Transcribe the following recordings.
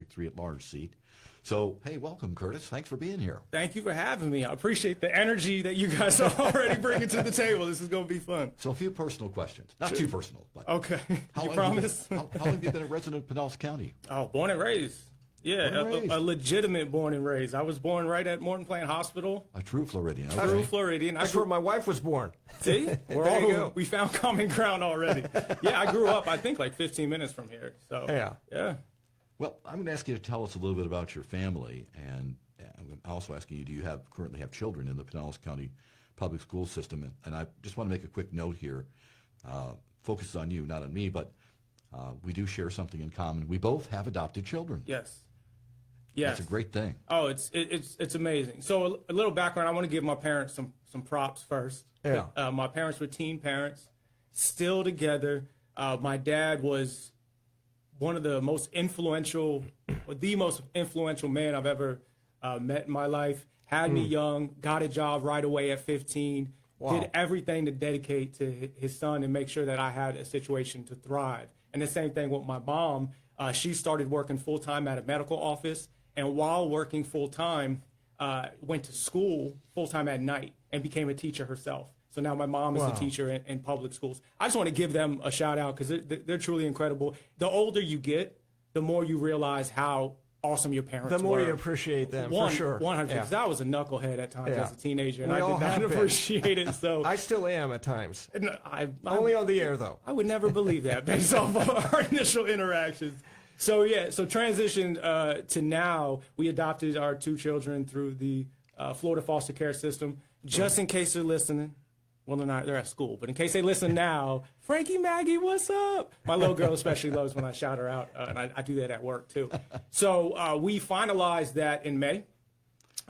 District 3 at-large seat. So, hey, welcome, Curtis. Thanks for being here. Thank you for having me. I appreciate the energy that you guys are already bringing to the table. This is going to be fun. So a few personal questions. Not too personal, but... Okay. You promise? How long have you been a resident of Pinellas County? Oh, born and raised. Yeah, Born and raised. A legitimate born and raised. I was born right at Morton Plain Hospital. A true Floridian. Okay. True Floridian. That's where my wife was born. See? There you go. We found common ground already. Yeah, I grew up, I think, like 15 minutes from here. So, yeah. Well, I'm going to ask you to tell us a little bit about your family, and I'm also asking you, do you currently have children in the Pinellas County public school system? And I just want to make a quick note here. Focuses on you, not on me, but we do share something in common. We both have adopted children. Yes. That's a great thing. Oh, it's amazing. So a little background. I want to give my parents some props first. Yeah. My parents were teen parents, still together. My dad was one of the most influential, or the most influential man I've ever met in my life. Had me young, got a job right away at 15. Wow. Did everything to dedicate to his son and make sure that I had a situation to thrive. And the same thing with my mom. She started working full-time at a medical office, and while working full-time, went to school full-time at night and became a teacher herself. So now my mom is a teacher in public schools. I just want to give them a shout-out because they're truly incredible. The older you get, the more you realize how awesome your parents were. The more you appreciate them, for sure. 100%. Because I was a knucklehead at times as a teenager, and We I all did not have been. appreciate it. So I still am at times. Only on the air, though. I would never believe that based off of our initial interactions. So transition to now, we adopted our 2 children through the Florida foster care system. Just in case they're listening, well, they're at school, but in case they listen now, Frankie, Maggie, what's up? My little girl especially loves when I shout her out, and I do that at work too. So we finalized that in May,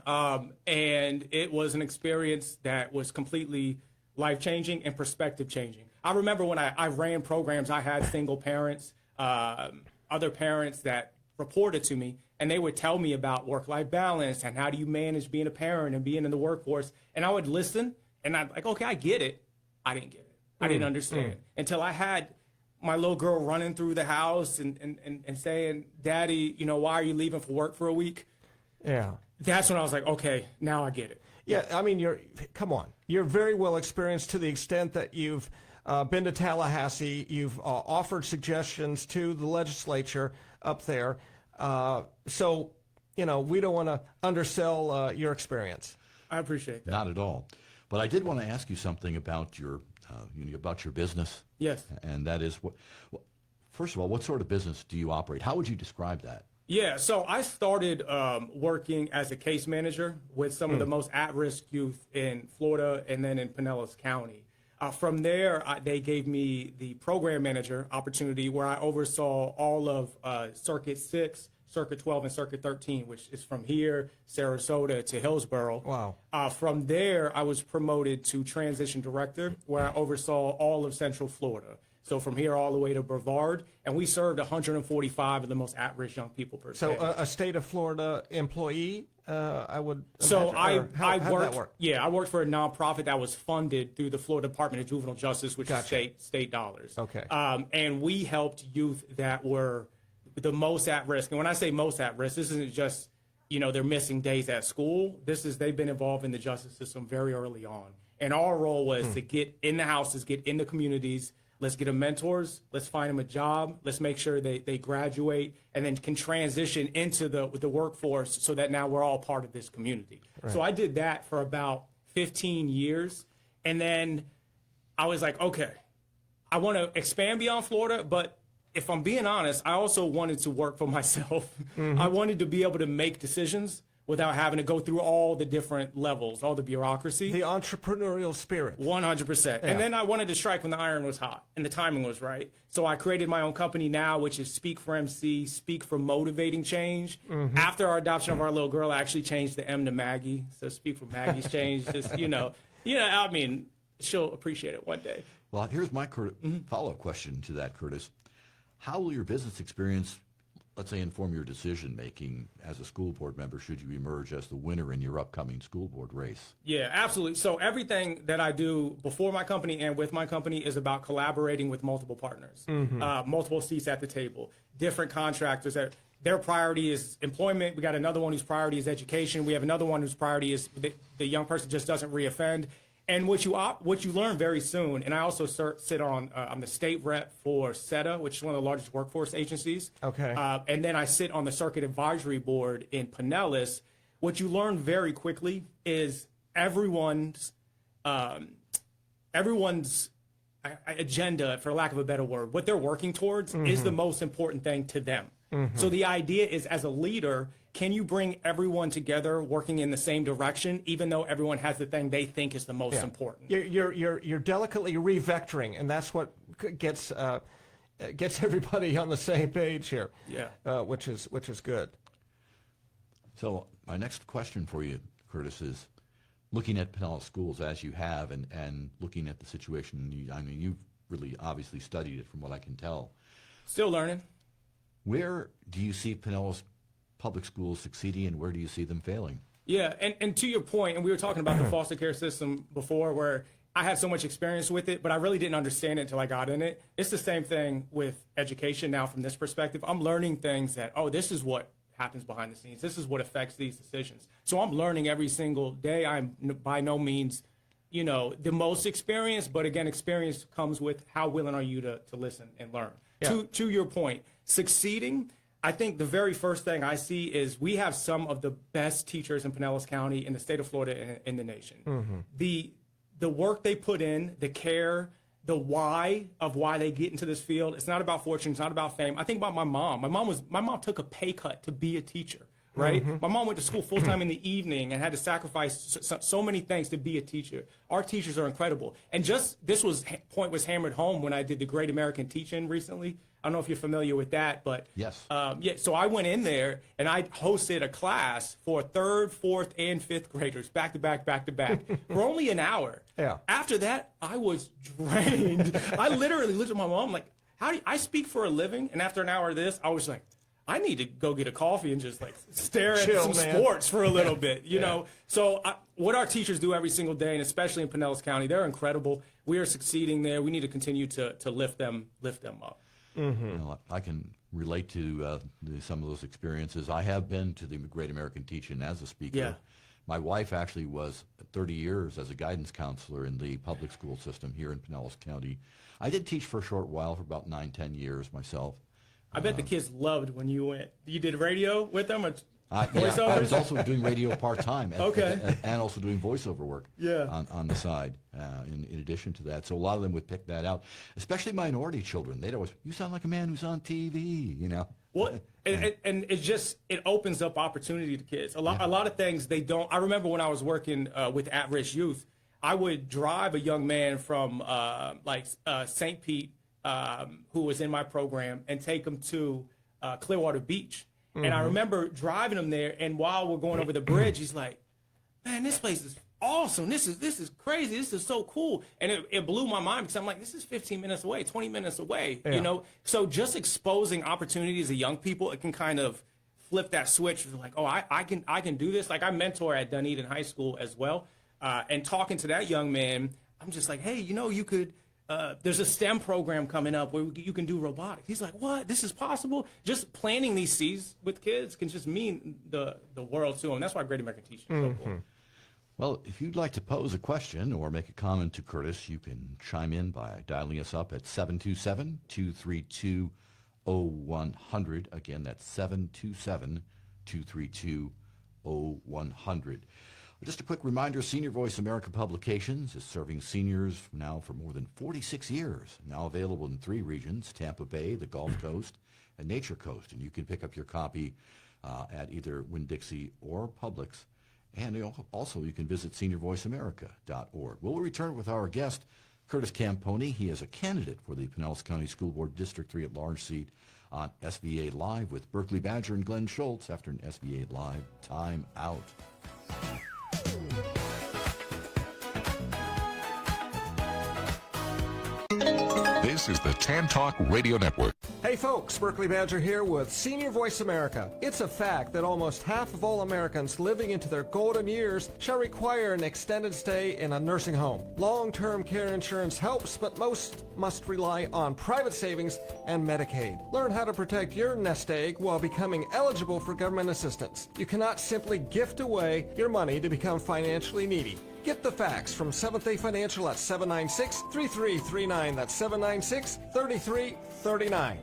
and it was an experience that was completely life-changing and perspective-changing. I remember when I ran programs, I had single parents, other parents that reported to me, and they would tell me about work-life balance and how do you manage being a parent and being in the workforce, and I would listen. And I'm like, okay, I get it. I didn't get it. I didn't understand until I had my little girl running through the house and saying, Daddy, why are you leaving for work for a week? Yeah. That's when I was like, okay, now I get it. Yeah, I mean, come on. You're very well experienced to the extent that you've been to Tallahassee. You've offered suggestions to the legislature up there. So, we don't want to undersell your experience. I appreciate that. Not at all. But I did want to ask you something about your business. Yes. And that is, first of all, what sort of business do you operate? How would you describe that? Yeah, so I started working as a case manager with some of the most at-risk youth in Florida and then in Pinellas County. From there, they gave me the program manager opportunity where I oversaw all of Circuit 6, Circuit 12, and Circuit 13, which is from here, Sarasota, to Hillsborough. Wow. From there, I was promoted to transition director, where I oversaw all of Central Florida. So from here all the way to Brevard, and we served 145 of the most at-risk young people per se. So a state of Florida employee, I would So imagine, I how'd worked. that work? Yeah, I worked for a nonprofit that was funded through the Florida Department of Juvenile Justice, which is state dollars. Okay. And we helped youth that were the most at risk. And when I say most at risk, this isn't just they're missing days at school. They've been involved in the justice system very early on. And our role was to get in the houses, get in the communities. Let's get them mentors. Let's find them a job. Let's make sure they graduate and then can transition into the workforce so that now we're all part of this community. Right. So I did that for about 15 years. And then I was like, okay, I want to expand beyond Florida, but if I'm being honest, I also wanted to work for myself. I wanted to be able to make decisions without having to go through all the different levels, all the bureaucracy. The entrepreneurial spirit. 100%. Yeah. And then I wanted to strike when the iron was hot and the timing was right. So I created my own company now, which is Speak for MC, Speak for Motivating Change. After our adoption of our little girl, I actually changed the M to Maggie. So Speak for Maggie's Change. Just, I mean, she'll appreciate it one day. Well, here's my follow-up question to that, Curtis. How will your business experience, let's say, inform your decision-making as a school board member should you emerge as the winner in your upcoming school board race? Yeah, absolutely. So everything that I do before my company and with my company is about collaborating with multiple partners, multiple seats at the table, different contractors. their priority is employment. We got another one whose priority is education. We have another one whose priority is the young person just doesn't reoffend. And what you learn very soon, and I also sit on, I'm the state rep for SETA, which is one of the largest workforce agencies. Okay. And then I sit on the circuit advisory board in Pinellas. What you learn very quickly is everyone's agenda, for lack of a better word, what they're working towards is the most important thing to them. So the idea is, as a leader, can you bring everyone together working in the same direction, even though everyone has the thing they think is the most important? You're delicately revectoring, and that's what gets everybody on the same page here. Yeah. Which is good. So my next question for you, Curtis, is looking at Pinellas schools as you have, and looking at the situation. I mean, you've really obviously studied it, from what I can tell. Still learning. Where do you see Pinellas public schools succeeding, and where do you see them failing? Yeah, and to your point, and we were talking about the foster care system before, where I had so much experience with it, but I really didn't understand it until I got in it. It's the same thing with education now from this perspective. I'm learning things that, oh, this is what happens behind the scenes. This is what affects these decisions. So I'm learning every single day. I'm by no means, the most experienced, but again, experience comes with how willing are you to listen and learn. Yeah. To your point, succeeding, I think the very first thing I see is we have some of the best teachers in Pinellas County, in the state of Florida, and in the nation. The work they put in, the care, the why of why they get into this field. It's not about fortune. It's not about fame. I think about my mom. My mom took a pay cut to be a teacher, right? My mom went to school full time in the evening and had to sacrifice so many things to be a teacher. Our teachers are incredible. And point was hammered home when I did the Great American Teach-In recently. I don't know if you're familiar with that, but yes. So I went in there and I hosted a class for 3rd, 4th, and 5th graders, back to back, for only an hour. Yeah. After that, I was drained. I literally looked at my mom like, "How do I speak for a living?" And after an hour of this, I was like, I need to go get a coffee and just like stare at some sports for a little bit, you know? So what our teachers do every single day, and especially in Pinellas County, they're incredible. We are succeeding there. We need to continue to lift them up. I can relate to some of those experiences. I have been to the Great American Teach-In as a speaker. Yeah. My wife actually was 30 years as a guidance counselor in the public school system here in Pinellas County. I did teach for a short while, for about 9-10 years myself. I bet the kids loved when you went. You did radio with them? Or I was also doing radio part-time. And also doing voiceover work on the side in addition to that. So a lot of them would pick that out, especially minority children. They'd always, "You sound like a man who's on TV," Well, and it opens up opportunity to kids. A lot of things they don't. I remember when I was working with at-risk youth, I would drive a young man from St. Pete, who was in my program, and take him to Clearwater Beach. And I remember driving him there, and while we're going over the bridge, he's like, "Man, this place is awesome. This is crazy. This is so cool." And it blew my mind, because I'm like, this is 15 minutes away, 20 minutes away, So just exposing opportunities to young people, it can kind of flip that switch. Like, oh, I can do this. Like, I mentor at Dunedin High School as well. And talking to that young man, I'm just like, hey, you could, there's a STEM program coming up where you can do robotics. He's like, what? This is possible? Just planting these seeds with kids can just mean the world to them. That's why Great American Teach-In is so cool. Well, if you'd like to pose a question or make a comment to Curtis, you can chime in by dialing us up at 727-232-0100. Again, that's 727-232-0100. Just a quick reminder, Senior Voice America Publications is serving seniors now for more than 46 years. Now available in 3 regions, Tampa Bay, the Gulf Coast, and Nature Coast. And you can pick up your copy at either Winn-Dixie or Publix. And also you can visit seniorvoiceamerica.org. We'll return with our guest, Curtis Campogni. He is a candidate for the Pinellas County School Board District 3 at-large seat on SVA Live with Berkeley Badger and Glenn Schultz after an SVA Live time out. This is the Tan Talk Radio Network. Hey folks, Berkeley Badger here with Senior Voice America. It's a fact that almost half of all Americans living into their golden years shall require an extended stay in a nursing home. Long-term care insurance helps, but most must rely on private savings and Medicaid. Learn how to protect your nest egg while becoming eligible for government assistance. You cannot simply gift away your money to become financially needy. Get the facts from Seventh Day Financial at 796-3339. That's 796-3339.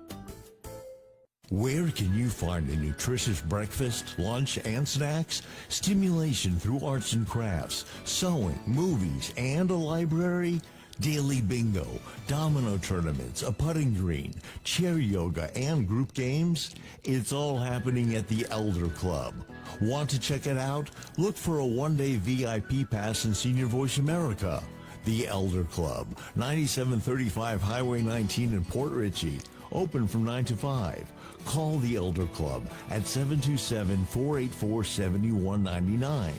Where can you find a nutritious breakfast, lunch, and snacks? Stimulation through arts and crafts, sewing, movies, and a library? Daily bingo, domino tournaments, a putting green, chair yoga, and group games? It's all happening at the Elder Club. Want to check it out? Look for a one-day VIP pass in Senior Voice America. The Elder Club, 9735 Highway 19 in Port Richey. Open from 9 to 5. Call the Elder Club at 727-484-7199.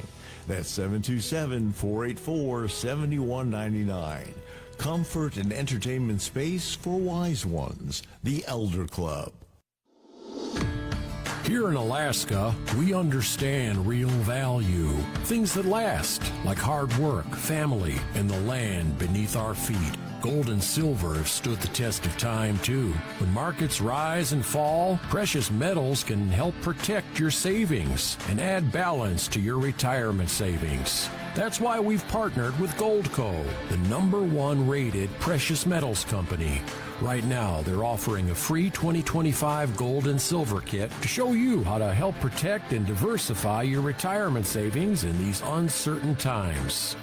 That's 727-484-7199. Comfort and entertainment space for wise ones. The Elder Club. Here in Alaska, we understand real value. Things that last, like hard work, family, and the land beneath our feet. Gold and silver have stood the test of time, too. When markets rise and fall, precious metals can help protect your savings and add balance to your retirement savings. That's why we've partnered with Goldco, the #1 rated precious metals company. Right now, they're offering a free 2025 gold and silver kit to show you how to help protect and diversify your retirement savings in these uncertain times.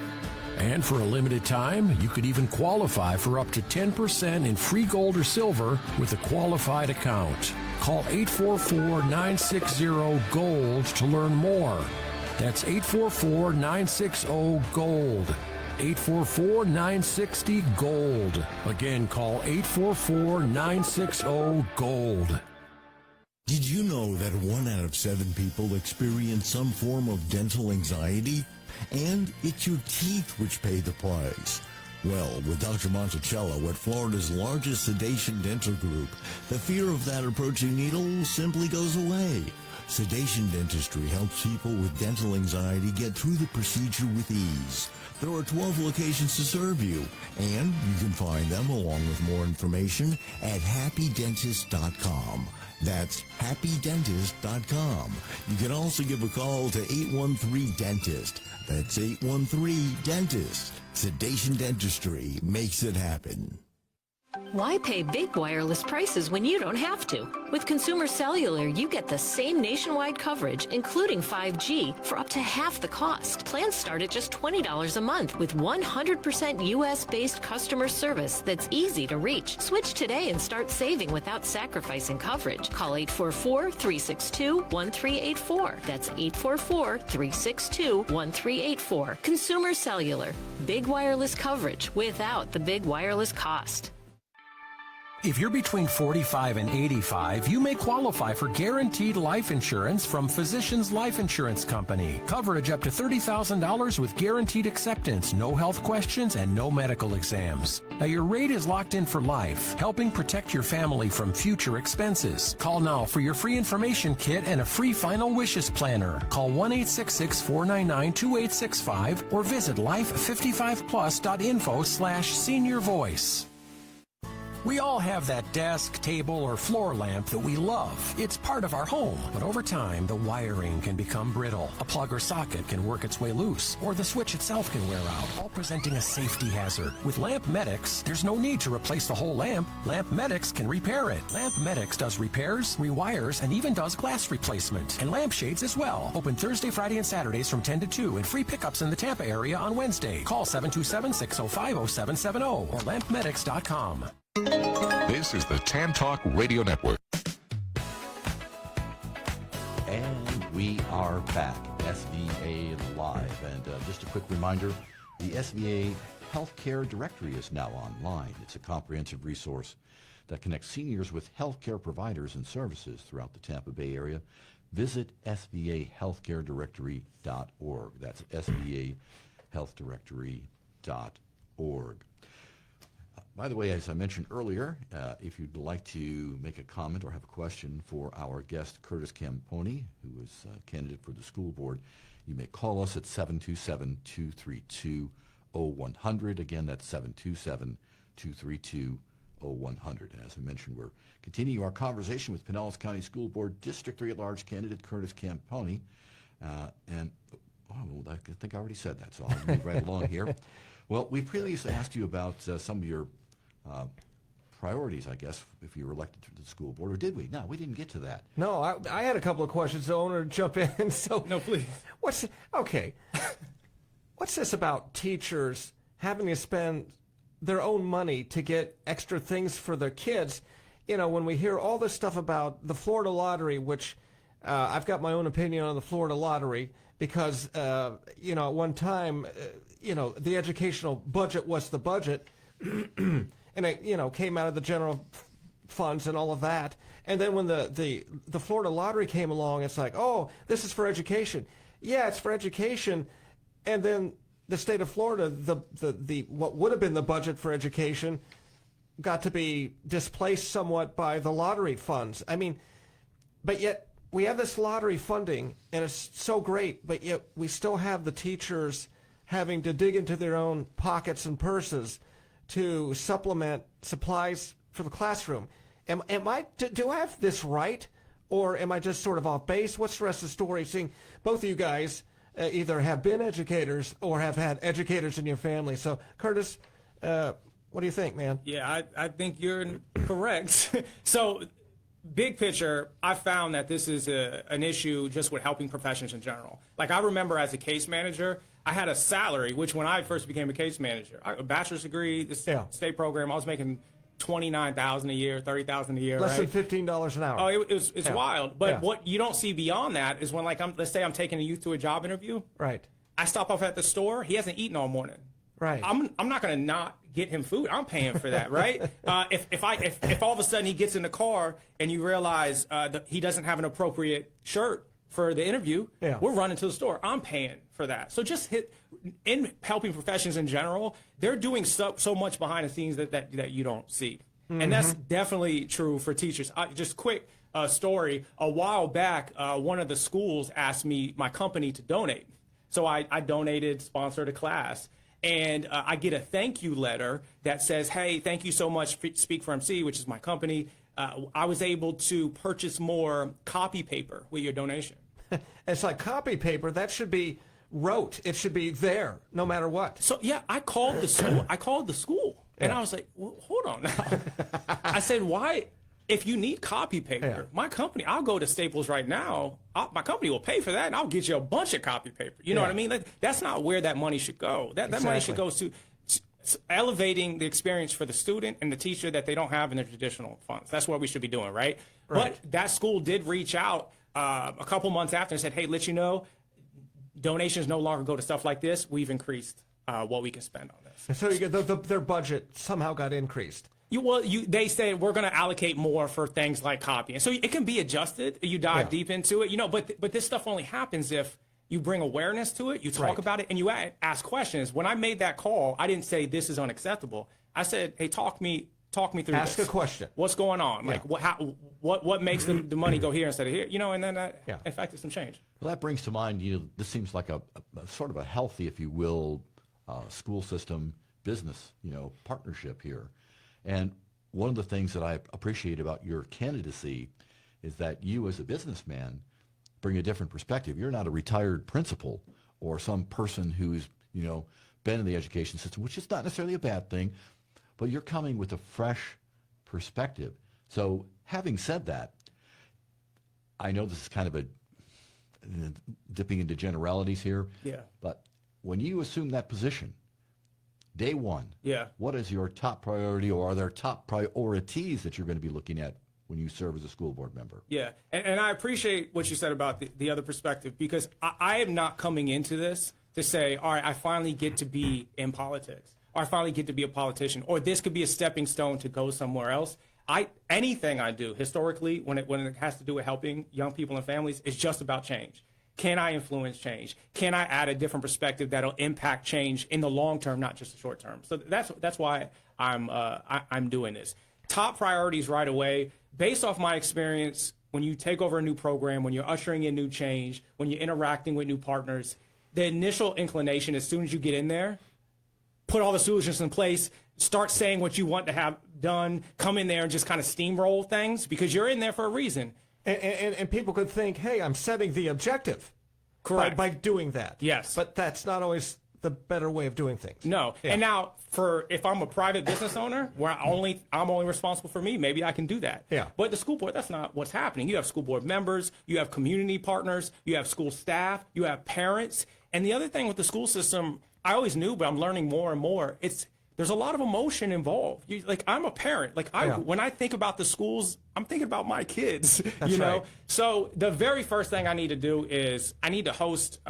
And for a limited time, you could even qualify for up to 10% in free gold or silver with a qualified account. Call 844-960-GOLD to learn more. That's 844-960-GOLD. 844-960-GOLD. Again, call 844-960-GOLD. Did you know that 1 out of 7 people experience some form of dental anxiety? And it's your teeth which pay the price. Well, with Dr. Monticello at Florida's largest sedation dental group, the fear of that approaching needle simply goes away. Sedation Dentistry helps people with dental anxiety get through the procedure with ease. There are 12 locations to serve you, and you can find them along with more information at happydentist.com. That's happydentist.com. You can also give a call to 813-DENTIST. That's 813-DENTIST. Sedation Dentistry makes it happen. Why pay big wireless prices when you don't have to? With Consumer Cellular, you get the same nationwide coverage, including 5G, for up to half the cost. Plans start at just $20 a month with 100% U.S.-based customer service that's easy to reach. Switch today and start saving without sacrificing coverage. Call 844-362-1384. That's 844-362-1384. Consumer Cellular. Big wireless coverage without the big wireless cost. If you're between 45 and 85, you may qualify for guaranteed life insurance from Physicians Life Insurance Company. Coverage up to $30,000 with guaranteed acceptance, no health questions, and no medical exams. Now, your rate is locked in for life, helping protect your family from future expenses. Call now for your free information kit and a free final wishes planner. Call 1-866-499-2865 or visit life55plus.info/senior voice. We all have that desk, table, or floor lamp that we love. It's part of our home, but over time, the wiring can become brittle. A plug or socket can work its way loose, or the switch itself can wear out, all presenting a safety hazard. With Lamp Medics, there's no need to replace the whole lamp. Lamp Medics can repair it. Lamp Medics does repairs, rewires, and even does glass replacement. And lampshades as well. Open Thursday, Friday, and Saturdays from 10 to 2, and free pickups in the Tampa area on Wednesday. Call 727-605-0770 or lampmedics.com. This is the Tan Talk Radio Network. And we are back, SVA Live. And just a quick reminder, the SVA Healthcare Directory is now online. It's a comprehensive resource that connects seniors with healthcare providers and services throughout the Tampa Bay area. Visit svahealthcaredirectory.org. That's svahealthdirectory.org. By the way, as I mentioned earlier, if you'd like to make a comment or have a question for our guest, Curtis Campogni, who is a candidate for the school board, you may call us at 727-232-0100. Again, that's 727-232-0100. And as I mentioned, we're continuing our conversation with Pinellas County School Board District 3 at-large candidate Curtis Campogni. I think I already said that, so I'll move right along here. Well, we previously asked you about some of your priorities, I guess, if you were elected to the school board, or did we? No, we didn't get to that. No, I had a couple of questions. The owner jump in. So No, please. What's this about teachers having to spend their own money to get extra things for their kids? You know, when we hear all this stuff about the Florida lottery, which I've got my own opinion on the Florida lottery because, you know, at one time, you know, the educational budget was the budget. And it, you know, came out of the general funds and all of that. And then when the Florida lottery came along, it's like, oh, this is for education. Yeah, it's for education. And then the state of Florida, the what would have been the budget for education got to be displaced somewhat by the lottery funds. I mean, but yet we have this lottery funding, and it's so great, but yet we still have the teachers having to dig into their own pockets and purses to supplement supplies for the classroom. Do I have this right, or am I just sort of off base? What's the rest of the story? Seeing both of you guys either have been educators or have had educators in your family. So, Curtis, what do you think, man? Yeah, I think you're correct. So, big picture, I found that this is an issue just with helping professions in general. Like, I remember as a case manager, I had a salary, which when I first became a case manager, a bachelor's degree, the state program, I was making $29,000 a year, $30,000 a year. Less than $15 an hour. Oh, it's wild. But what you don't see beyond that is when, like, let's say I'm taking a youth to a job interview. Right. I stop off at the store. He hasn't eaten all morning. Right. I'm not going to not get him food. I'm paying for that, right? If all of a sudden he gets in the car and you realize that he doesn't have an appropriate shirt for the interview, we're running to the store. I'm paying for that. So just in helping professions in general, they're doing so much behind the scenes that you don't see. Mm-hmm. And that's definitely true for teachers. Just quick story. A while back, one of the schools asked me, my company, to donate. So I donated, sponsored a class. And I get a thank you letter that says, hey, thank you so much, Speak for MC, which is my company. I was able to purchase more copy paper with your donation. It's like copy paper. That should be rote. It should be there no matter what. So, yeah, I called the school. And I was like, well, hold on now. I said, why? If you need copy paper, my company, I'll go to Staples right now. My company will pay for that, and I'll get you a bunch of copy paper. You know what I mean? That's not where that money should go. That money should go to elevating the experience for the student and the teacher that they don't have in their traditional funds. That's what we should be doing, right? But that school did reach out a couple months after and said, hey, let you know, donations no longer go to stuff like this. We've increased what we can spend on this. So their budget somehow got increased. They said we're going to allocate more for things like copying. So it can be adjusted. You dive deep into it, but this stuff only happens if you bring awareness to it, you talk about it, and you ask questions. When I made that call, I didn't say this is unacceptable. I said, hey, talk me through this. Ask a question. What's going on? Like what makes the money go here instead of here? And then that affected some change. Well, that brings to mind, this seems like a sort of a healthy, if you will, school system business, partnership here. And one of the things that I appreciate about your candidacy is that you as a businessman bring a different perspective. You're not a retired principal or some person who's, been in the education system, which is not necessarily a bad thing, but you're coming with a fresh perspective. So having said that, I know this is kind of a dipping into generalities here, but when you assume that position, day one, what is your top priority, or are there top priorities that you're going to be looking at when you serve as a school board member? Yeah, and I appreciate what you said about the other perspective, because I am not coming into this to say, all right, I finally get to be in politics, or I finally get to be a politician, or this could be a stepping stone to go somewhere else. Anything I do historically, when it has to do with helping young people and families, is just about change. Can I influence change? Can I add a different perspective that'll impact change in the long term, not just the short term? So that's why I'm doing this. Top priorities right away, based off my experience. When you take over a new program, when you're ushering in new change, when you're interacting with new partners, the initial inclination as soon as you get in there, put all the solutions in place, start saying what you want to have done, come in there and just kind of steamroll things because you're in there for a reason. And people could think, hey, I'm setting the objective. Correct. By doing that. Yes. But that's not always the better way of doing things. No. Yeah. And now, if I'm a private business owner where I'm only responsible for me, maybe I can do that. Yeah. But the school board, that's not what's happening. You have school board members, you have community partners, you have school staff, you have parents. And the other thing with the school system, I always knew, but I'm learning more and more. There's a lot of emotion involved. I'm a parent. When I think about the schools, I'm thinking about my kids. That's right. So the very first thing I need to do is I need to host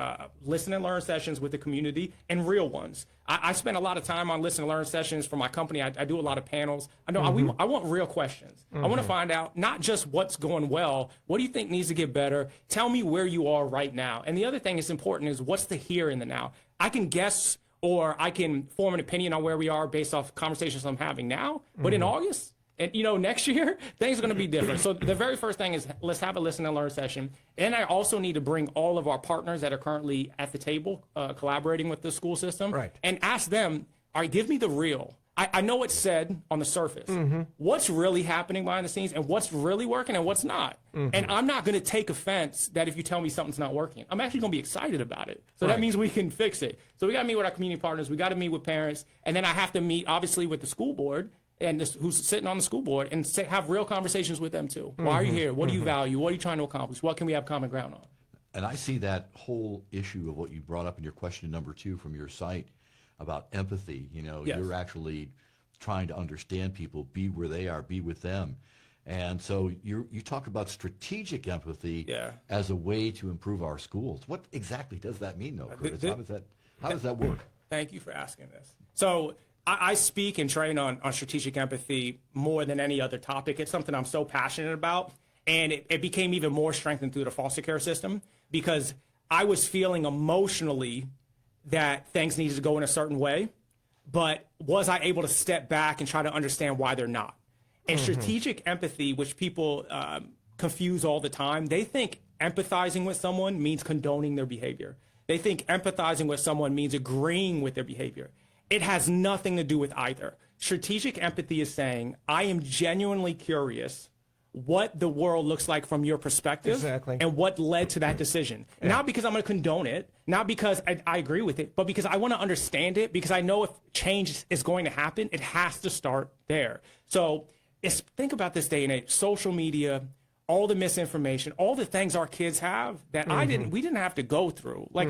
listen and learn sessions with the community and real ones. I spend a lot of time on listen and learn sessions for my company. I do a lot of panels. I know I want real questions. I want to find out not just what's going well. What do you think needs to get better? Tell me where you are right now. And the other thing that's important is what's the here and the now. I can guess or I can form an opinion on where we are based off conversations I'm having now. But in August, and next year, things are going to be different. So the very first thing is let's have a listen and learn session. And I also need to bring all of our partners that are currently at the table collaborating with the school system and ask them, all right, give me the real. I know it's said on the surface. What's really happening behind the scenes and what's really working and what's not. And I'm not going to take offense that if you tell me something's not working. I'm actually going to be excited about it. So that means we can fix it. So we got to meet with our community partners. We got to meet with parents. And then I have to meet, obviously, with the school board and who's sitting on the school board and have real conversations with them, too. Why are you here? What do you value? What are you trying to accomplish? What can we have common ground on? And I see that whole issue of what you brought up in your question number 2 from your site about empathy. Yes. You're actually trying to understand people, be where they are, be with them. And so you talk about strategic empathy as a way to improve our schools. What exactly does that mean, though, Curtis? How does that work? Thank you for asking this. So I speak and train on strategic empathy more than any other topic. It's something I'm so passionate about. And it became even more strengthened through the foster care system because I was feeling emotionally that things needed to go in a certain way. But was I able to step back and try to understand why they're not? And strategic empathy, which people confuse all the time, they think empathizing with someone means condoning their behavior. They think empathizing with someone means agreeing with their behavior. It has nothing to do with either. Strategic empathy is saying, I am genuinely curious what the world looks like from your perspective and what led to that decision. Not because I'm going to condone it, not because I agree with it, but because I want to understand it, because I know if change is going to happen, it has to start there. So think about this day and age, social media, all the misinformation, all the things our kids have that we didn't have to go through. Like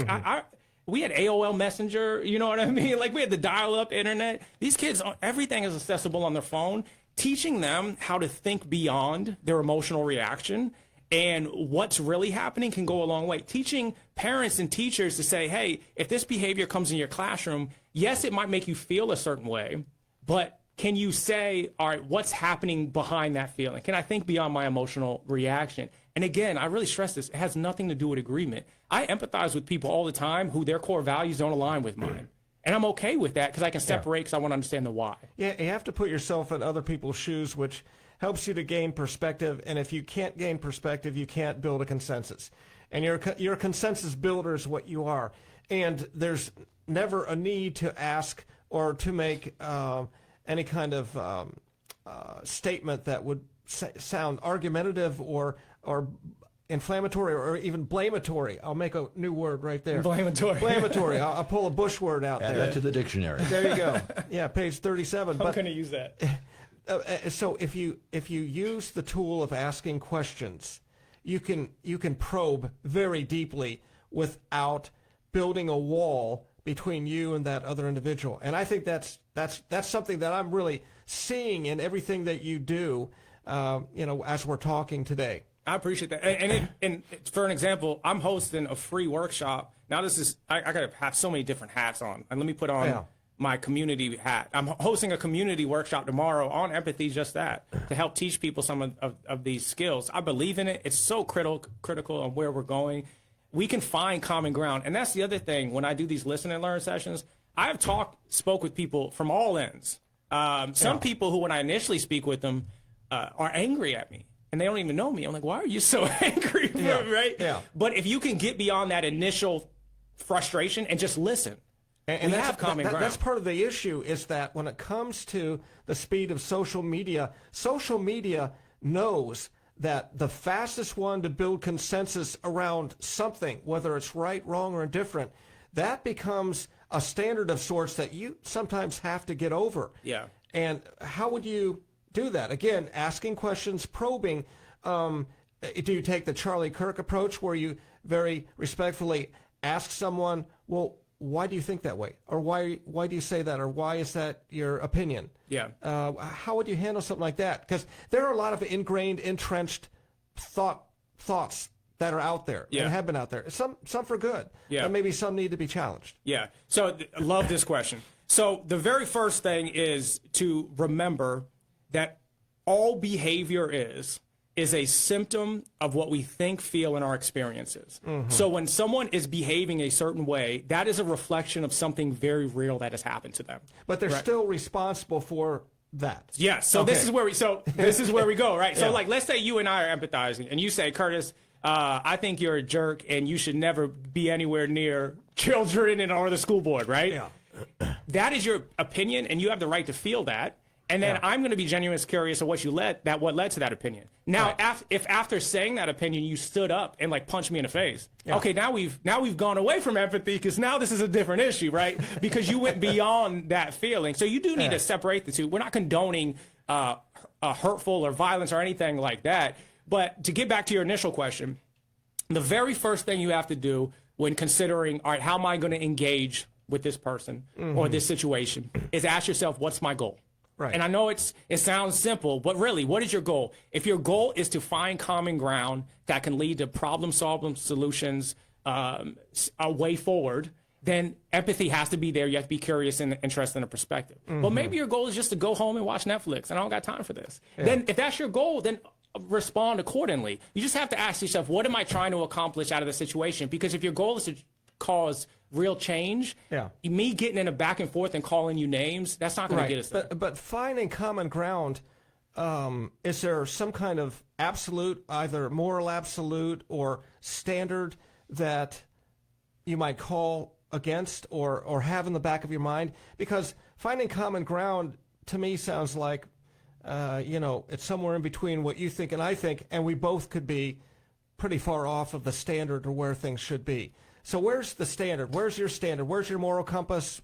we had AOL Messenger, you know what I mean? Like we had the dial-up internet. These kids, everything is accessible on their phone. Teaching them how to think beyond their emotional reaction and what's really happening can go a long way. Teaching parents and teachers to say, hey, if this behavior comes in your classroom, yes, it might make you feel a certain way, but can you say, all right, what's happening behind that feeling? Can I think beyond my emotional reaction? And again, I really stress this. It has nothing to do with agreement. I empathize with people all the time who their core values don't align with mine. And I'm okay with that because I can separate because I want to understand the why. Yeah, you have to put yourself in other people's shoes, which helps you to gain perspective. And if you can't gain perspective, you can't build a consensus. And you're a consensus builder is what you are. And there's never a need to ask or to make any kind of statement that would sound argumentative or inflammatory or even blamatory. I'll make a new word right there. Blamatory. Blamatory. I'll pull a Bush word out Add there. that to the dictionary. There you go. Yeah, page 37. I'm going to use that. So if you use the tool of asking questions, you can probe very deeply without building a wall between you and that other individual. And I think that's something that I'm really seeing in everything that you do, as we're talking today. I appreciate that. And for an example, I'm hosting a free workshop. Now this is, I got to have so many different hats on. And let me put on my community hat. I'm hosting a community workshop tomorrow on empathy, just that, to help teach people some of these skills. I believe in it. It's so critical on where we're going. We can find common ground. And that's the other thing. When I do these listen and learn sessions, I have spoke with people from all ends. Some people who, when I initially speak with them, are angry at me. And they don't even know me. I'm like, why are you so angry? Right? Yeah. But if you can get beyond that initial frustration and just listen, and we have common ground. That's part of the issue, is that when it comes to the speed of social media knows that the fastest one to build consensus around something, whether it's right, wrong, or indifferent, that becomes a standard of sorts that you sometimes have to get over. Yeah. And how would you do that? Again, asking questions, probing. Do you take the Charlie Kirk approach, where you very respectfully ask someone, well, why do you think that way? Or why do you say that? Or why is that your opinion? Yeah. How would you handle something like that? Because there are a lot of ingrained, entrenched thoughts that are out there and have been out there. Some for good. Yeah. And maybe some need to be challenged. Yeah. So I love this question. So the very first thing is to remember that all behavior is a symptom of what we think, feel, and our experiences. So when someone is behaving a certain way, that is a reflection of something very real that has happened to them. But they're still responsible for that. Yes. So this is where we go, right? So like, let's say you and I are empathizing, and you say, Curtis, I think you're a jerk, and you should never be anywhere near children or the school board, right? Yeah. That is your opinion, and you have the right to feel that. And then I'm going to be genuinely curious of what led to that opinion. Now, if after saying that opinion, you stood up and like punched me in the face, okay, now we've gone away from empathy, because now this is a different issue, right? Because you went beyond that feeling. So you do need to separate the two. We're not condoning hurtful or violence or anything like that. But to get back to your initial question, the very first thing you have to do when considering, all right, how am I going to engage with this person or this situation, is ask yourself, what's my goal? Right. And I know it sounds simple, but really, what is your goal? If your goal is to find common ground that can lead to problem-solving solutions, a way forward, then empathy has to be there. You have to be curious and interested in a perspective. But maybe your goal is just to go home and watch Netflix, and I don't got time for this. Then if that's your goal, then respond accordingly. You just have to ask yourself, what am I trying to accomplish out of the situation? Because if your goal is to cause real change, me getting in a back and forth and calling you names, that's not going to get us there. But finding common ground, is there some kind of absolute, either moral absolute or standard, that you might call against or have in the back of your mind? Because finding common ground, to me, sounds like, it's somewhere in between what you think and I think, and we both could be pretty far off of the standard or where things should be. So where's the standard? Where's your standard? Where's your moral compass?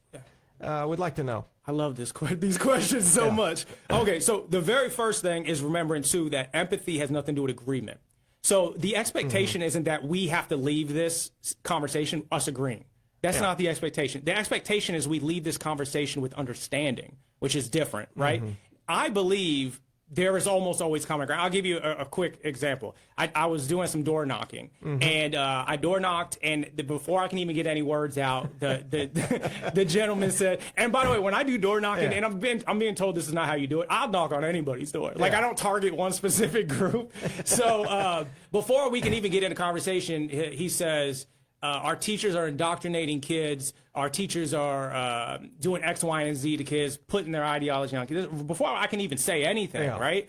We'd like to know. I love these questions so much. Okay, so the very first thing is remembering, too, that empathy has nothing to do with agreement. So the expectation isn't that we have to leave this conversation us agreeing. That's not the expectation. The expectation is we leave this conversation with understanding, which is different, right? I believe there is almost always common ground. I'll give you a quick example. I was doing some door knocking, and I door knocked, and before I can even get any words out, the gentleman said, and by the way, when I do door knocking, and I'm being told this is not how you do it, I'll knock on anybody's door. Like, I don't target one specific group. So before we can even get in a conversation, he says, our teachers are indoctrinating kids. Our teachers are doing X, Y, and Z to kids, putting their ideology on kids. Before I can even say anything, right?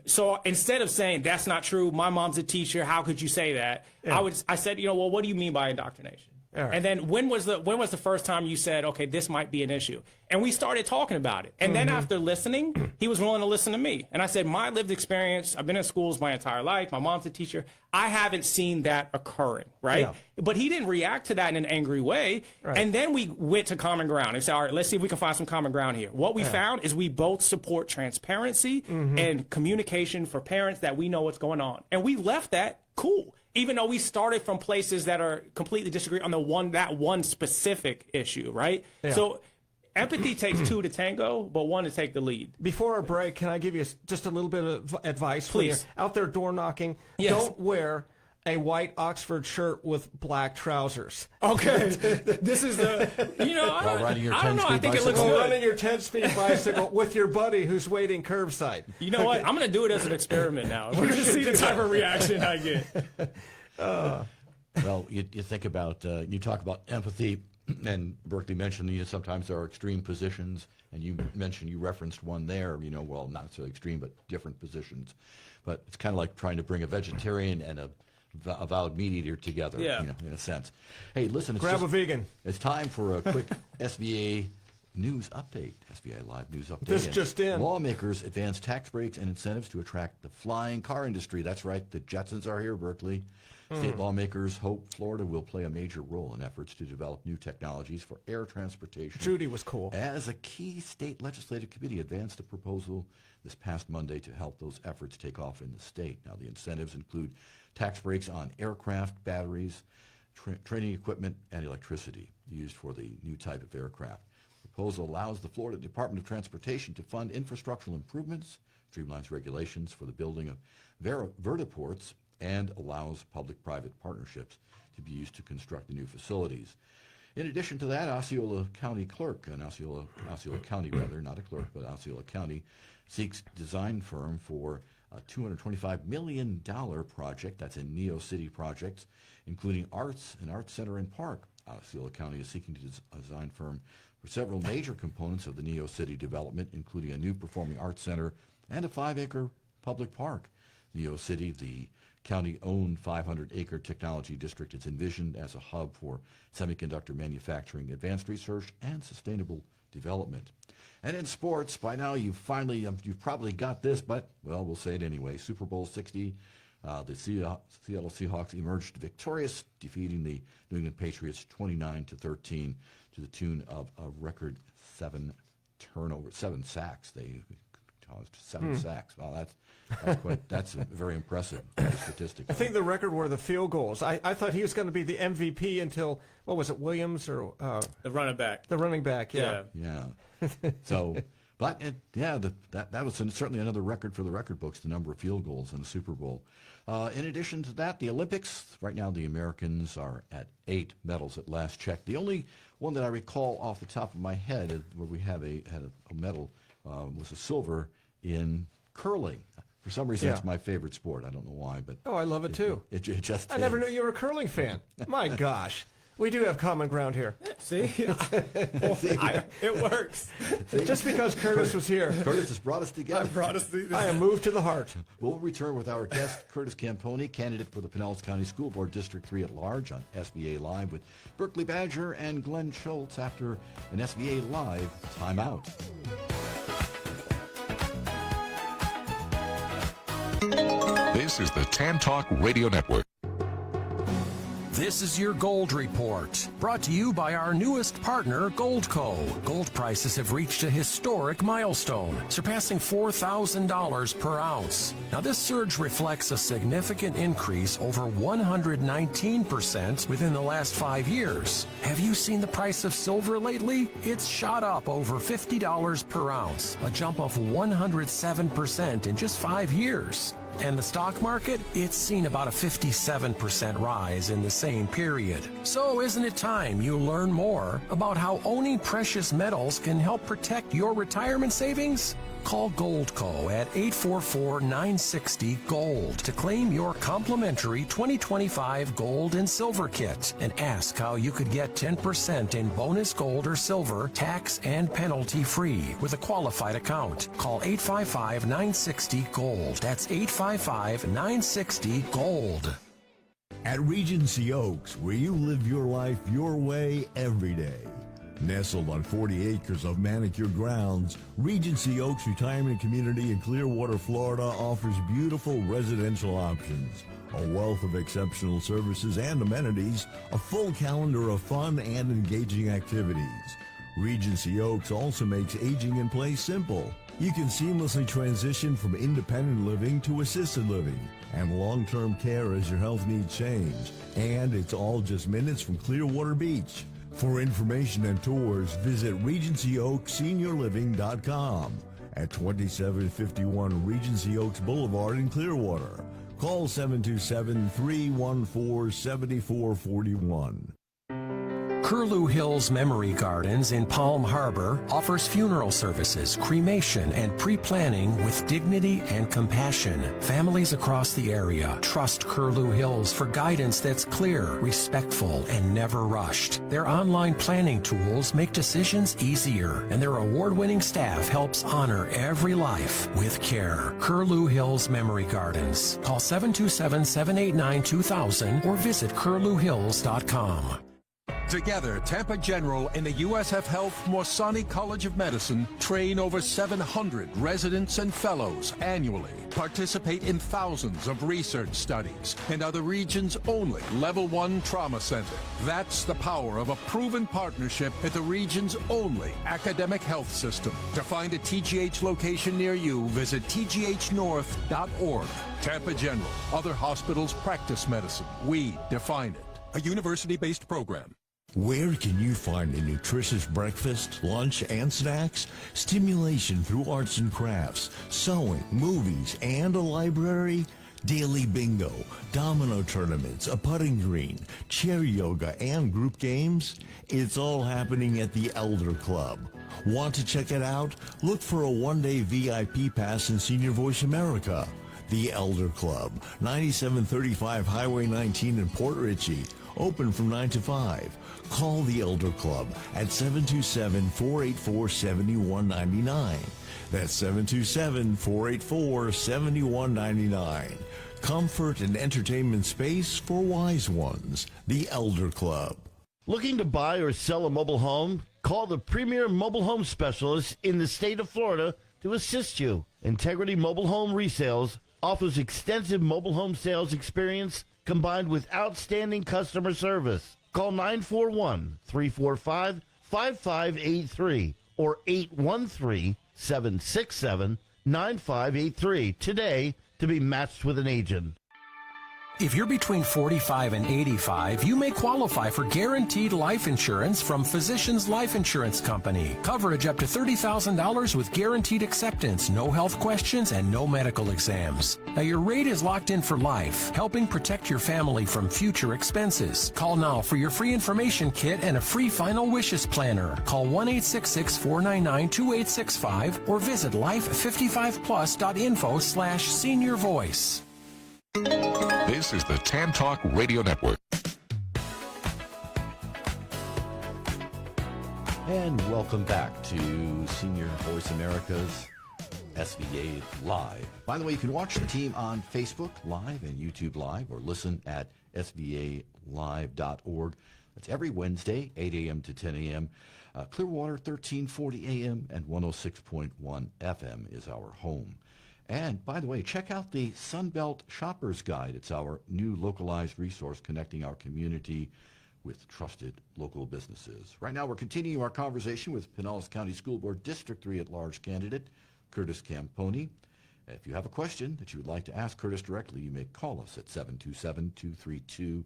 So instead of saying, that's not true, my mom's a teacher, how could you say that? I said, well, what do you mean by indoctrination? And then when was the first time you said, okay, this might be an issue? And we started talking about it. And then after listening, he was willing to listen to me. And I said, my lived experience, I've been in schools my entire life. My mom's a teacher. I haven't seen that occurring, right? But he didn't react to that in an angry way. And then we went to common ground and said, all right, let's see if we can find some common ground here. What we found is we both support transparency and communication for parents, that we know what's going on. And we left that cool, even though we started from places that are completely disagree on that one specific issue, right? So empathy takes two to tango, but one to take the lead. Before our break, can I give you just a little bit of advice? Please. When you're out there door knocking, don't wear a white Oxford shirt with black trousers. Okay. This is I don't know. I think it looks good. Running your 10-speed bicycle with your buddy who's waiting curbside. You know what? I'm going to do it as an experiment now. We're going to see the type of reaction I get. Well, you think about, you talk about empathy And Berkeley mentioned, sometimes there are extreme positions, and you referenced one there, well, not necessarily extreme, but different positions. But it's kind of like trying to bring a vegetarian and a avowed meat eater together, Yeah. In a sense. Hey, listen, Grab a vegan. It's time for a quick SBA news update, SBA Live news update. This And just in. Lawmakers advance tax breaks and incentives to attract the flying car industry. That's right, the Jetsons are here, Berkeley. State lawmakers hope Florida will play a major role in efforts to develop new technologies for air transportation. Judy was cool. As a key state legislative committee advanced a proposal this past Monday to help those efforts take off in the state. Now, the incentives include tax breaks on aircraft, batteries, training equipment, and electricity used for the new type of aircraft. The proposal allows the Florida Department of Transportation to fund infrastructural improvements, streamlines regulations for the building of vertiports, and allows public-private partnerships to be used to construct the new facilities. In addition to that, Osceola County clerk, and Osceola County rather, not a clerk, but Osceola County, seeks design firm for a $225 million project, that's in Neo City projects, including an arts center and park. Osceola County is seeking to design firm for several major components of the Neo City development, including a new performing arts center and a 5-acre public park. Neo City, the county-owned 500-acre technology district, is envisioned as a hub for semiconductor manufacturing, advanced research, and sustainable development. And in sports, by now you've probably got this, but, well, we'll say it anyway. Super Bowl 60, the Seattle Seahawks emerged victorious, defeating the New England Patriots 29-13 to the tune of a record 7 sacks. They caused 7 sacks. Wow, that's a very impressive statistic. I think the record were the field goals. I thought he was going to be the MVP until, what was it, Williams or The running back. the running back? Yeah. Yeah. So, but that was certainly another record for the record books, the number of field goals in the Super Bowl. In addition to that, the Olympics, right now the Americans are at 8 medals at last check. The only one that I recall off the top of my head where we had a medal was a silver in curling. For some reason, it's my favorite sport. I don't know why, but Oh, I love it too. It just I never is. knew you were a curling fan. My gosh. We do have common ground here. See? It works. Just because Curtis was here, Curtis has brought us together. I am moved to the heart. We'll return with our guest, Curtis Campogni, candidate for the Pinellas County School Board District 3 at large on SBA Live with Berkeley Badger and Glenn Schultz after an SBA Live timeout. This is the Tan Talk Radio Network. This is your Gold Report, brought to you by our newest partner, Goldco. Gold prices have reached a historic milestone, surpassing $4,000 per ounce. Now, this surge reflects a significant increase over 119% within the last 5 years. Have you seen the price of silver lately? It's shot up over $50 per ounce, a jump of 107% in just 5 years. And the stock market? It's seen about a 57% rise in the same period. So isn't it time you learn more about how owning precious metals can help protect your retirement savings? Call Goldco at 844-960-GOLD to claim your complimentary 2025 gold and silver kit and ask how you could get 10% in bonus gold or silver, tax and penalty free with a qualified account. Call 855-960-GOLD. That's 855-960-GOLD. At Regency Oaks, where you live your life your way every day. Nestled on 40 acres of manicured grounds, Regency Oaks Retirement Community in Clearwater, Florida offers beautiful residential options, a wealth of exceptional services and amenities, a full calendar of fun and engaging activities. Regency Oaks also makes aging in place simple. You can seamlessly transition from independent living to assisted living and long-term care as your health needs change. And it's all just minutes from Clearwater Beach. For information and tours, visit RegencyOaksSeniorLiving.com at 2751 Regency Oaks Boulevard in Clearwater. Call 727-314-7441. Curlew Hills Memory Gardens in Palm Harbor offers funeral services, cremation, and pre-planning with dignity and compassion. Families across the area trust Curlew Hills for guidance that's clear, respectful, and never rushed. Their online planning tools make decisions easier, and their award-winning staff helps honor every life with care. Curlew Hills Memory Gardens. Call 727-789-2000 or visit curlewhills.com. Together, Tampa General and the USF Health Morsani College of Medicine train over 700 residents and fellows annually, participate in thousands of research studies, and are the region's only Level 1 trauma center. That's the power of a proven partnership at the region's only academic health system. To find a TGH location near you, visit tghnorth.org. Tampa General. Other hospitals practice medicine. We define it. A university-based program. Where can you find a nutritious breakfast, lunch, and snacks? Stimulation through arts and crafts, sewing, movies, and a library? Daily bingo, domino tournaments, a putting green, chair yoga, and group games? It's all happening at the Elder Club. Want to check it out? Look for a one-day VIP pass in Senior Voice America. The Elder Club, 9735 Highway 19 in Port Richey. Open from 9 to 5. Call the Elder Club at 727-484-7199. That's 727-484-7199. Comfort and entertainment space for wise ones. The Elder Club. Looking to buy or sell a mobile home? Call the premier mobile home specialist in the state of Florida to assist you. Integrity Mobile Home Resales offers extensive mobile home sales experience combined with outstanding customer service. Call 941-345-5583 or 813-767-9583 today to be matched with an agent. If you're between 45 and 85, you may qualify for guaranteed life insurance from Physicians Life Insurance Company. Coverage up to $30,000 with guaranteed acceptance, no health questions, and no medical exams. Now your rate is locked in for life, helping protect your family from future expenses. Call now for your free information kit and a free final wishes planner. Call 1-866-499-2865 or visit life55plus.info/senior voice. This is the Tan Talk Radio Network. And welcome back to Senior Voice America's SVA Live. By the way, you can watch the team on Facebook Live and YouTube Live or listen at svalive.org. That's every Wednesday, 8 a.m. to 10 a.m. Clearwater, 1340 a.m. and 106.1 FM is our home. And, by the way, check out the Sunbelt Shoppers Guide. It's our new localized resource connecting our community with trusted local businesses. Right now, we're continuing our conversation with Pinellas County School Board District 3 at-large candidate Curtis Campogni. If you have a question that you would like to ask Curtis directly, you may call us at 727-232-0100,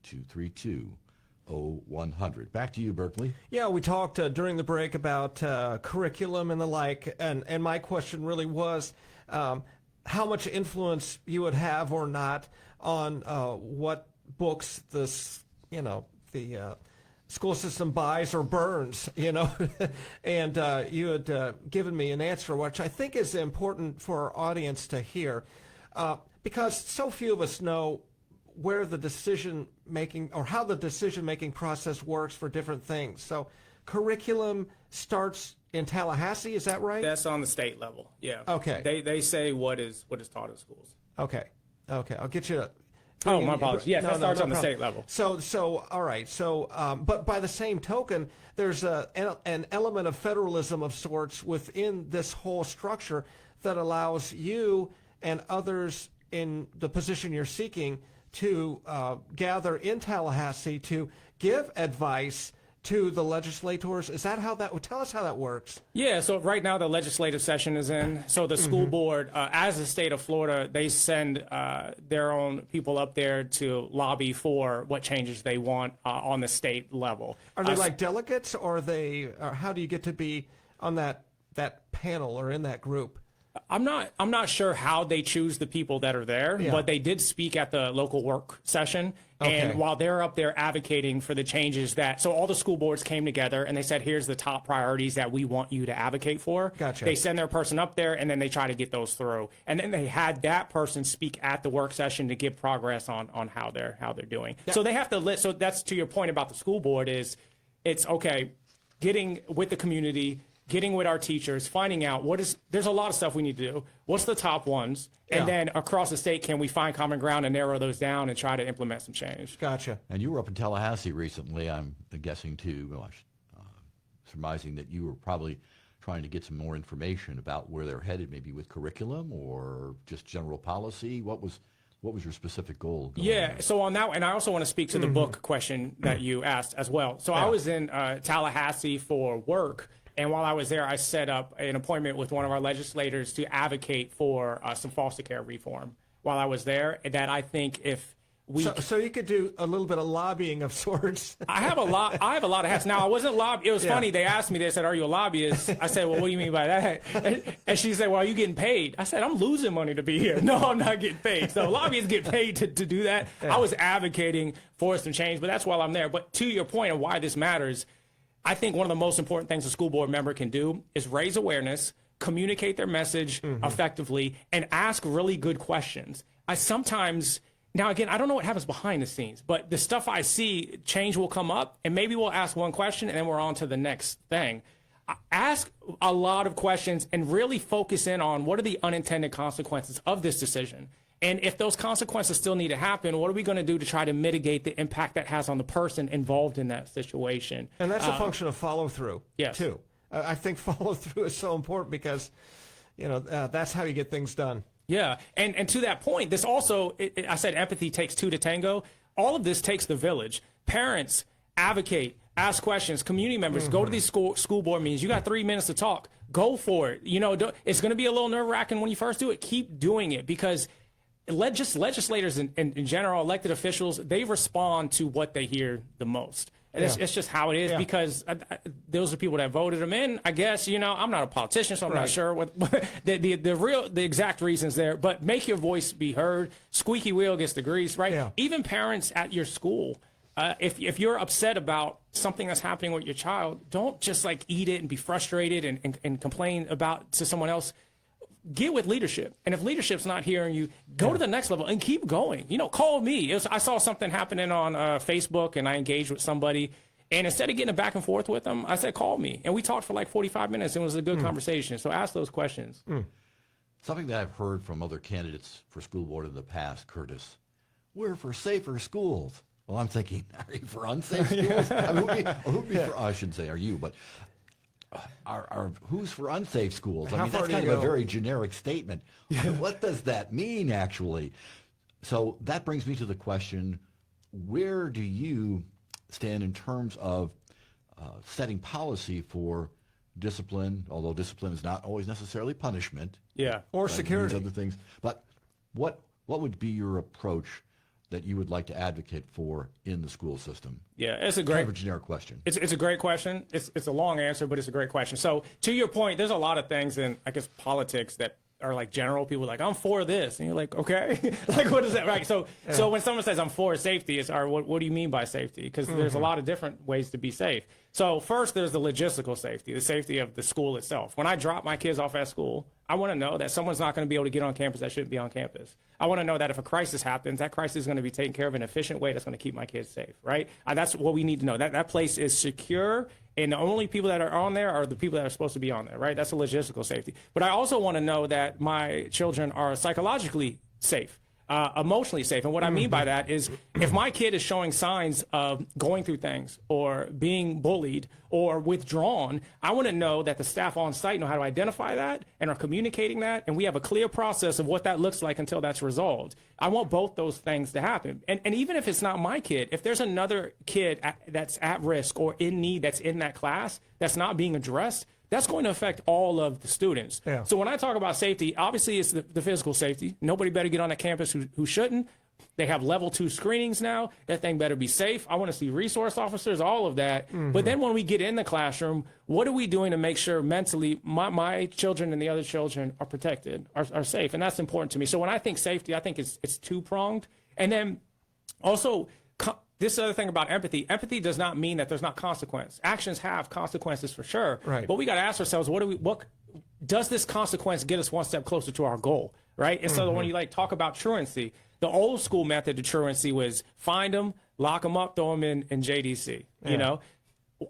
727-232-0100. Back to you, Berkeley. Yeah, we talked during the break about curriculum and the like, and my question really was how much influence you would have or not on what books the school system buys or burns, and you had given me an answer, which I think is important for our audience to hear, because so few of us know where the decision-making or how the decision-making process works for different things. So curriculum starts in Tallahassee, is that right? That's on the state level, yeah. Okay. They say what is taught in schools. Okay, I'll get you to... Oh, my apologies. Yes, that starts on the state level. So, all right. So, but by the same token, there's an element of federalism of sorts within this whole structure that allows you and others in the position you're seeking to gather in Tallahassee to give advice to the legislators. Is that how that would tell us how that works? Yeah, so right now the legislative session is in. So the school board, as the state of Florida, they send their own people up there to lobby for what changes they want on the state level. Are they like delegates, or how do you get to be on that panel or in that group? I'm not sure how they choose the people that are there, but they did speak at the local work session. And while they're up there advocating for the changes so all the school boards came together and they said, here's the top priorities that we want you to advocate for. Gotcha. They send their person up there and then they try to get those through. And then they had that person speak at the work session to give progress on how they're doing. Yeah. So they have to so that's to your point about the school board it's okay, getting with the community, getting with our teachers, finding out there's a lot of stuff we need to do. What's the top ones? And then across the state, can we find common ground and narrow those down and try to implement some change? Gotcha. And you were up in Tallahassee recently, I'm guessing too, surmising that you were probably trying to get some more information about where they're headed, maybe with curriculum or just general policy. What was your specific goal? So on that, and I also want to speak to the book question that you asked as well. So I was in Tallahassee for work. And while I was there, I set up an appointment with one of our legislators to advocate for some foster care reform while I was there. That I think if we... So you could do a little bit of lobbying of sorts. I have a lot of hats. Now, I wasn't lobbying. It was funny. They asked me, they said, are you a lobbyist? I said, well, what do you mean by that? And she said, well, are you getting paid? I said, I'm losing money to be here. No, I'm not getting paid. So lobbyists get paid to do that. I was advocating for some change, but that's while I'm there. But to your point of why this matters, I think one of the most important things a school board member can do is raise awareness, communicate their message effectively, and ask really good questions. Now, again, I don't know what happens behind the scenes, but the stuff I see, change will come up, and maybe we'll ask one question, and then we're on to the next thing. Ask a lot of questions and really focus in on what are the unintended consequences of this decision. And if those consequences still need to happen, what are we going to do to try to mitigate the impact that has on the person involved in that situation? And that's a function of follow-through, too. I think follow-through is so important because, that's how you get things done. Yeah, and to that point, this also, I said empathy takes two to tango. All of this takes the village. Parents, advocate, ask questions. Community members, go to these school board meetings. You got 3 minutes to talk. Go for it. It's going to be a little nerve-wracking when you first do it. Keep doing it because legislators in general, elected officials, they respond to what they hear the most. And it's just how it is because those are people that voted them in. I guess, I'm not a politician, so I'm not sure what the exact reasons there. But make your voice be heard. Squeaky wheel gets the grease, right? Yeah. Even parents at your school, if you're upset about something that's happening with your child, don't just eat it and be frustrated and complain to someone else. Get with leadership. And if leadership's not hearing you, go to the next level and keep going. Call me. I saw something happening on Facebook and I engaged with somebody. And instead of getting a back and forth with them, I said, call me. And we talked for 45 minutes. And it was a good conversation. So ask those questions. Something that I've heard from other candidates for school board in the past, Curtis, we're for safer schools. Well, I'm thinking, are you for unsafe schools? I shouldn't say are you, but... who's for unsafe schools? I mean, that's kind of a very generic statement. What does that mean, actually? So that brings me to the question, where do you stand in terms of setting policy for discipline, although discipline is not always necessarily punishment. Or security. Other things. But what would be your approach that you would like to advocate for in the school system? Yeah, it's a great kind of a generic question. It's a great question. It's a long answer, but it's a great question. So to your point, there's a lot of things in, I guess, politics that are general. People are I'm for this, and you're like, okay, what is that, right? So when someone says I'm for safety, it's what do you mean by safety? Because there's a lot of different ways to be safe. So first, there's the logistical safety, the safety of the school itself. When I drop my kids off at school, I want to know that someone's not going to be able to get on campus that shouldn't be on campus. I want to know that if a crisis happens, that crisis is going to be taken care of in an efficient way that's going to keep my kids safe, right? That's what we need to know. That place is secure, and the only people that are on there are the people that are supposed to be on there, right? That's a logistical safety. But I also want to know that my children are psychologically safe. Emotionally safe. And what I mean by that is if my kid is showing signs of going through things or being bullied or withdrawn, I want to know that the staff on site know how to identify that and are communicating that, and we have a clear process of what that looks like until that's resolved. I want both those things to happen. And even if it's not my kid, if there's another kid that's at risk or in need that's in that class that's not being addressed, that's going to affect all of the students. So when I talk about safety, obviously it's the physical safety. Nobody better get on that campus who shouldn't. They have level 2 screenings now. That thing better be safe. I want to see resource officers, all of that. But then when we get in the classroom, what are we doing to make sure mentally my children and the other children are protected, are safe? And that's important to me. So when I think safety, I think it's two-pronged. And then also, this other thing about empathy. Empathy does not mean that there's not consequence. Actions have consequences for sure. Right. But we got to ask ourselves, what does this consequence get us one step closer to our goal? Right. And so when you talk about truancy, the old school method of truancy was find them, lock them up, throw them in JDC. You know,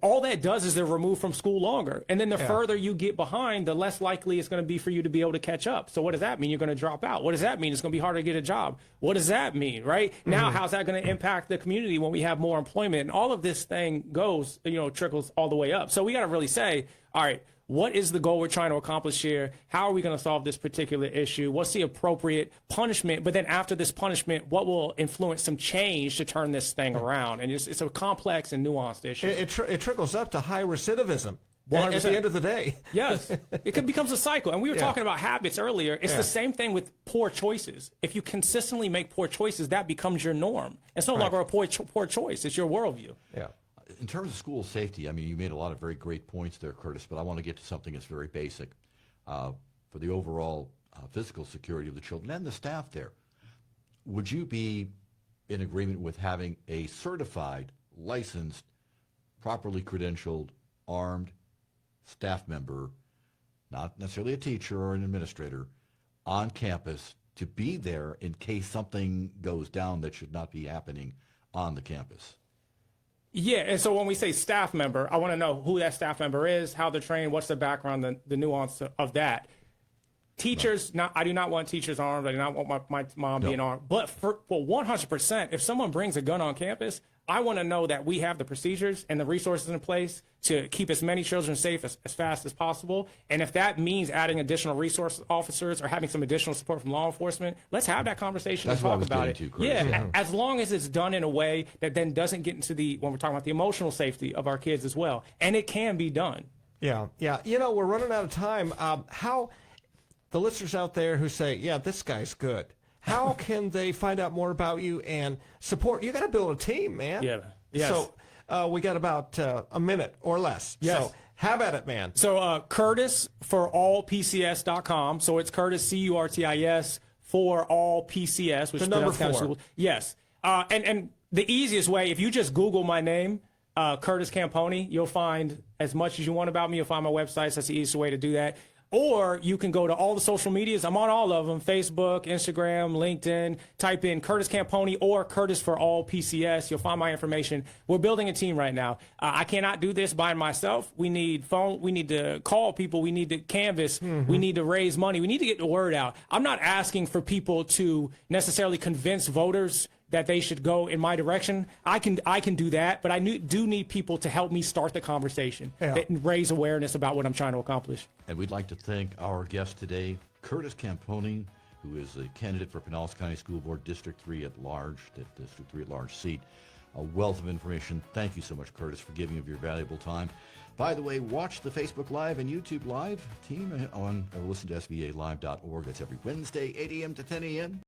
all that does is they're removed from school longer. And then the further you get behind, the less likely it's going to be for you to be able to catch up. So what does that mean? You're going to drop out. What does that mean? It's going to be harder to get a job. What does that mean? Right now, how's that going to impact the community when we have more employment? And all of this thing goes, trickles all the way up. So we got to really say, all right, what is the goal we're trying to accomplish here? How are we going to solve this particular issue? What's the appropriate punishment? But then after this punishment, what will influence some change to turn this thing around? And it's a complex and nuanced issue. It trickles up to high recidivism. At the end of the day. Yes. It becomes a cycle. And we were talking about habits earlier. It's the same thing with poor choices. If you consistently make poor choices, that becomes your norm. It's no longer a poor choice. It's your worldview. Yeah. In terms of school safety, I mean, you made a lot of very great points there, Curtis, but I want to get to something that's very basic for the overall physical security of the children and the staff there. Would you be in agreement with having a certified, licensed, properly credentialed, armed staff member, not necessarily a teacher or an administrator, on campus to be there in case something goes down that should not be happening on the campus? Yeah, and so when we say staff member, I want to know who that staff member is, how they're trained, what's the background, the nuance of that. Teachers, I do not want teachers armed. I do not want my mom being armed. But for 100%, if someone brings a gun on campus, I want to know that we have the procedures and the resources in place to keep as many children safe as fast as possible. And if that means adding additional resource officers or having some additional support from law enforcement, let's have that conversation and talk about it. As long as it's done in a way that then doesn't get into when we're talking about the emotional safety of our kids as well. And it can be done. Yeah. We're running out of time. How the listeners out there who say, yeah, this guy's good, how can they find out more about you and support? You got to build a team, man. Yeah. Yes. So we got about a minute or less. Yes. So have at it, man. So Curtis for allpcs.com. So it's Curtis, CURTIS, for all PCS, which the is number Pinellas County School four. Board. Yes. And the easiest way, if you just Google my name, Curtis Campogni, you'll find as much as you want about me. You'll find my websites. That's the easiest way to do that. Or you can go to all the social medias. I'm on all of them: Facebook, Instagram, LinkedIn. Type in Curtis Campogni or Curtis for all PCS. You'll find my information. We're building a team right now. I cannot do this by myself. We need phone. We need to call people. We need to canvas. We need to raise money. We need to get the word out. I'm not asking for people to necessarily convince voters that they should go in my direction. I can do that, but I do need people to help me start the conversation and raise awareness about what I'm trying to accomplish. And we'd like to thank our guest today, Curtis Campogni, who is a candidate for Pinellas County School Board District 3 at large, that District 3 at large seat. A wealth of information. Thank you so much, Curtis, for giving of your valuable time. By the way, watch the Facebook Live and YouTube Live team or listen to svalive.org. That's every Wednesday, 8 a.m. to 10 a.m.